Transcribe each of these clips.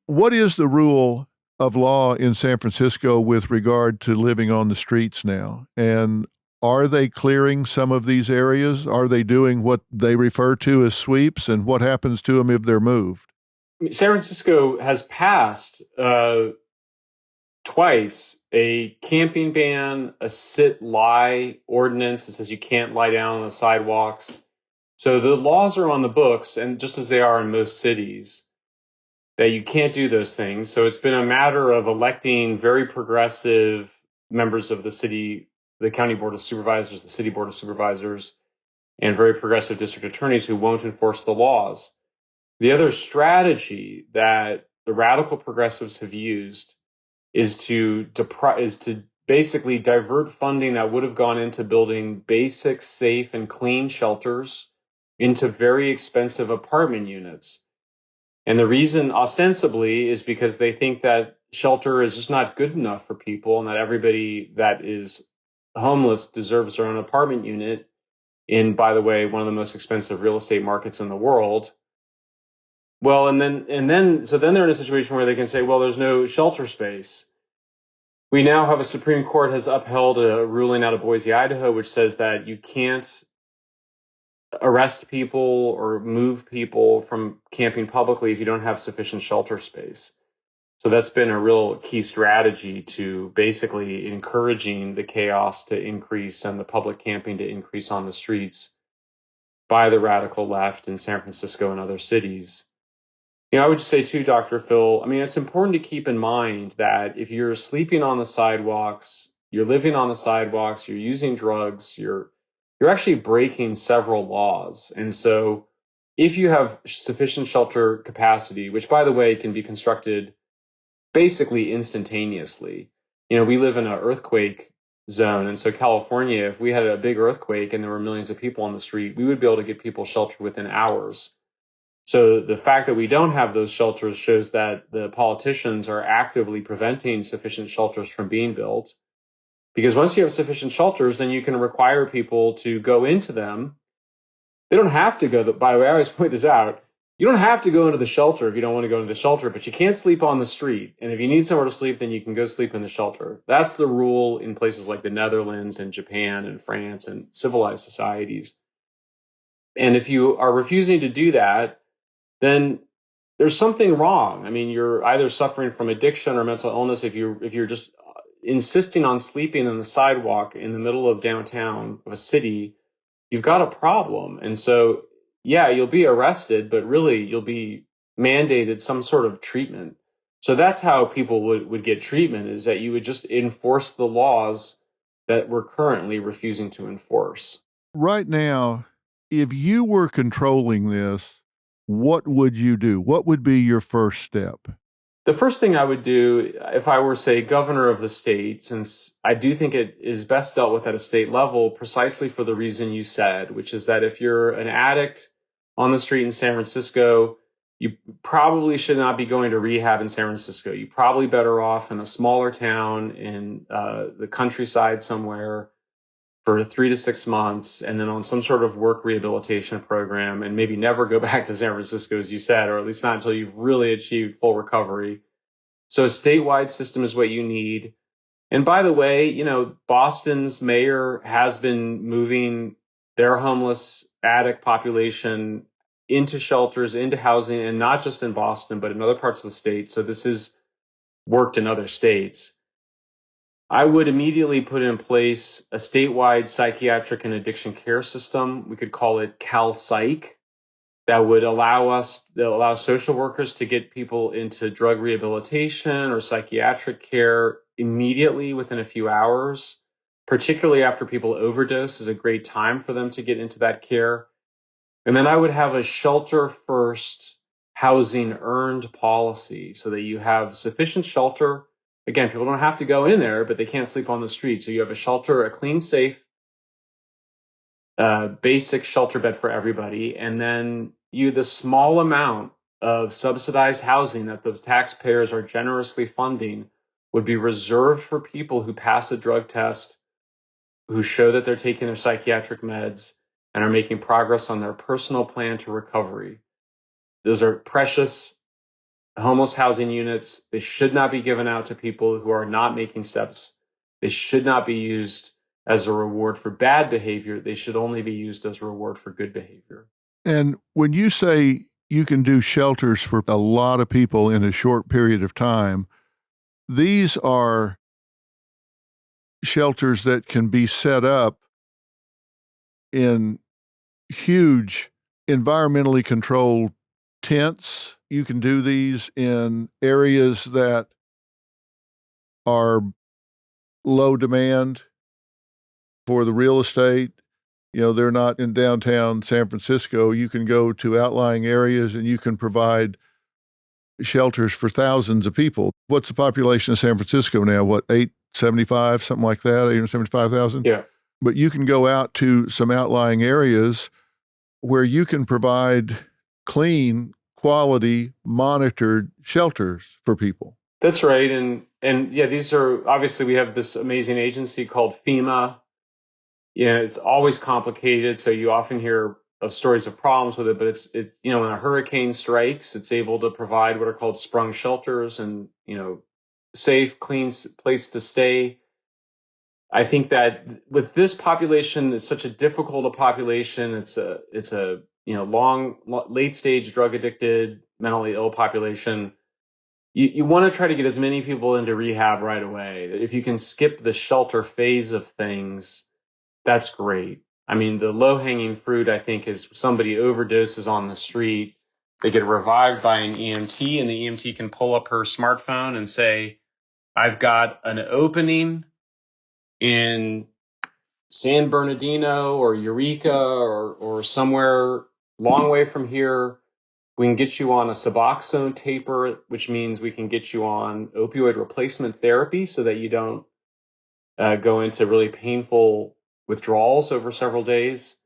What is the rule of law in San Francisco with regard to living on the streets now? And are they clearing some of these areas? Are they doing what they refer to as sweeps? And what happens to them if they're moved? San Francisco has passed twice a camping ban, a sit lie ordinance that says you can't lie down on the sidewalks. So the laws are on the books, and just as they are in most cities, that you can't do those things. So it's been a matter of electing very progressive members of the city, the county board of supervisors, the city board of supervisors, and very progressive district attorneys who won't enforce the laws. The other strategy that the radical progressives have used is to basically divert funding that would have gone into building basic, safe, and clean shelters into very expensive apartment units. And the reason, ostensibly, is because they think that shelter is just not good enough for people, and that everybody that is homeless deserves their own apartment unit in, by the way, one of the most expensive real estate markets in the world. Well, so then they're in a situation where they can say, well, there's no shelter space. We now have a Supreme Court has upheld a ruling out of Boise, Idaho, which says that you can't arrest people or move people from camping publicly if you don't have sufficient shelter space. So that's been a real key strategy to basically encouraging the chaos to increase and the public camping to increase on the streets by the radical left in San Francisco and other cities. I would just say too, Dr. Phil, I mean, it's important to keep in mind that if you're sleeping on the sidewalks, you're living on the sidewalks, you're using drugs, you're actually breaking several laws. And so if you have sufficient shelter capacity, which by the way can be constructed basically instantaneously. We live in an earthquake zone. And so California, if we had a big earthquake and there were millions of people on the street, we would be able to get people sheltered within hours. So the fact that we don't have those shelters shows that the politicians are actively preventing sufficient shelters from being built. Because once you have sufficient shelters, then you can require people to go into them. They don't have to go, by the way, I always point this out. You don't have to go into the shelter if you don't want to go into the shelter, but you can't sleep on the street. And if you need somewhere to sleep, then you can go sleep in the shelter. That's the rule in places like the Netherlands and Japan and France and civilized societies. And if you are refusing to do that, then there's something wrong. I mean, you're either suffering from addiction or mental illness if you're just insisting on sleeping on the sidewalk in the middle of downtown of a city. You've got a problem. And so, yeah, you'll be arrested, but really you'll be mandated some sort of treatment. So that's how people would get treatment, is that you would just enforce the laws that we're currently refusing to enforce. Right now, if you were controlling this, what would you do? What would be your first step? The first thing I would do if I were, say, governor of the state, since I do think it is best dealt with at a state level, precisely for the reason you said, which is that if you're an addict on the street in San Francisco, you probably should not be going to rehab in San Francisco. You're probably better off in a smaller town in the countryside somewhere for 3 to 6 months, and then on some sort of work rehabilitation program, and maybe never go back to San Francisco, as you said, or at least not until you've really achieved full recovery. So a statewide system is what you need. And by the way, Boston's mayor has been moving their homeless addict population into shelters, into housing, and not just in Boston, but in other parts of the state. So this has worked in other states. I would immediately put in place a statewide psychiatric and addiction care system. We could call it CalPsych. That would allow social workers to get people into drug rehabilitation or psychiatric care immediately within a few hours. Particularly after people overdose is a great time for them to get into that care. And then I would have a shelter first, housing earned policy so that you have sufficient shelter. Again, people don't have to go in there, but they can't sleep on the street. So you have a shelter, a clean, safe, basic shelter bed for everybody. And then the small amount of subsidized housing that the taxpayers are generously funding would be reserved for people who pass a drug test, who show that they're taking their psychiatric meds and are making progress on their personal plan to recovery. Those are precious homeless housing units, they should not be given out to people who are not making steps. They should not be used as a reward for bad behavior. They should only be used as a reward for good behavior. And when you say you can do shelters for a lot of people in a short period of time, these are shelters that can be set up in huge environmentally controlled tents. You can do these in areas that are low demand for the real estate. You know, they're not in downtown San Francisco. You can go to outlying areas and you can provide shelters for thousands of people. What's the population of San Francisco now? What, 875, something like that, 875,000? Yeah. But you can go out to some outlying areas where you can provide clean, quality, monitored shelters for people. That's right. And yeah, these are obviously, we have this amazing agency called FEMA. Yeah, it's always complicated. So you often hear of stories of problems with it, but it's, you know, when a hurricane strikes, it's able to provide what are called sprung shelters and, you know, safe, clean place to stay. I think that with this population, it's such a difficult a population. It's a, you know, late stage drug addicted, mentally ill population. You want to try to get as many people into rehab right away. If you can skip the shelter phase of things, that's great. I mean, the low hanging fruit, I think, is somebody overdoses on the street. They get revived by an EMT, and the EMT can pull up her smartphone and say, I've got an opening in San Bernardino or Eureka or somewhere long way from here. We can get you on a Suboxone taper, which means we can get you on opioid replacement therapy so that you don't go into really painful withdrawals over several days.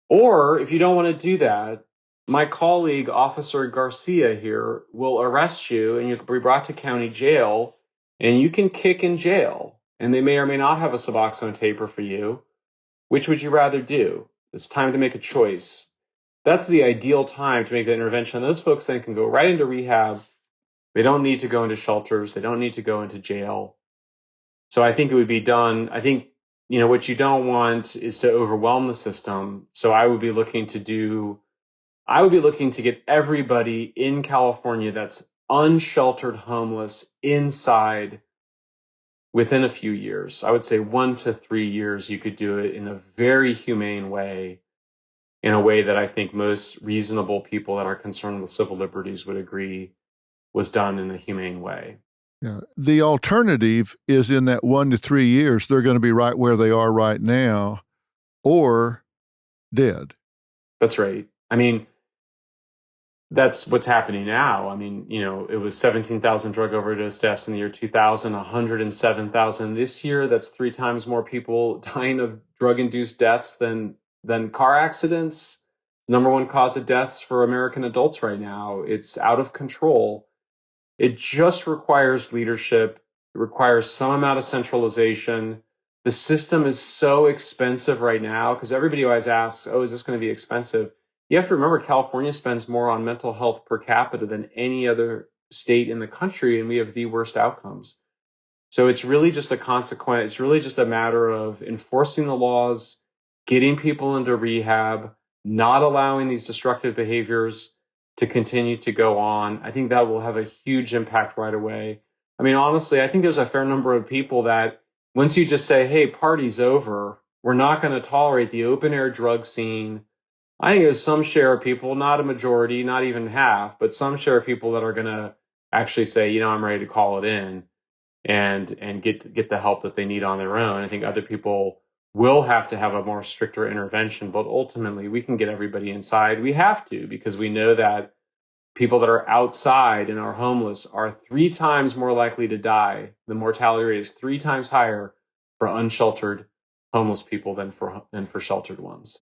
Or if you don't want to do that, my colleague, Officer Garcia here, will arrest you and you can be brought to county jail and you can kick in jail. And they may or may not have a Suboxone taper for you. Which would you rather do? It's time to make a choice. That's the ideal time to make the intervention. Those folks then can go right into rehab. They don't need to go into shelters. They don't need to go into jail. So I think it would be done. I think, you know, what you don't want is to overwhelm the system. So I would be looking to get everybody in California that's unsheltered homeless inside within a few years. I would say 1 to 3 years, you could do it in a very humane way, in a way that I think most reasonable people that are concerned with civil liberties would agree was done in a humane way. Yeah. The alternative is in that 1 to 3 years, they're going to be right where they are right now or dead. That's right. I mean, that's what's happening now. I mean, you know, it was 17,000 drug overdose deaths in the year 2000, 107,000 this year. That's 3 times more people dying of drug-induced deaths than car accidents. Number one cause of deaths for American adults right now. It's out of control. It just requires leadership. It requires some amount of centralization. The system is so expensive right now because everybody always asks, oh, is this going to be expensive? You have to remember California spends more on mental health per capita than any other state in the country, and we have the worst outcomes. So it's really just a consequence. It's really just a matter of enforcing the laws, getting people into rehab, not allowing these destructive behaviors to continue to go on. I think that will have a huge impact right away. I mean, honestly, I think there's a fair number of people that once you just say, hey, party's over, we're not going to tolerate the open air drug scene. I think there's some share of people, not a majority, not even half, but some share of people that are going to actually say, you know, I'm ready to call it in and get the help that they need on their own. I think other people will have to have a more stricter intervention, but ultimately we can get everybody inside. We have to, because we know that people that are outside and are homeless are 3 times more likely to die. The mortality rate is 3 times higher for unsheltered homeless people than for sheltered ones.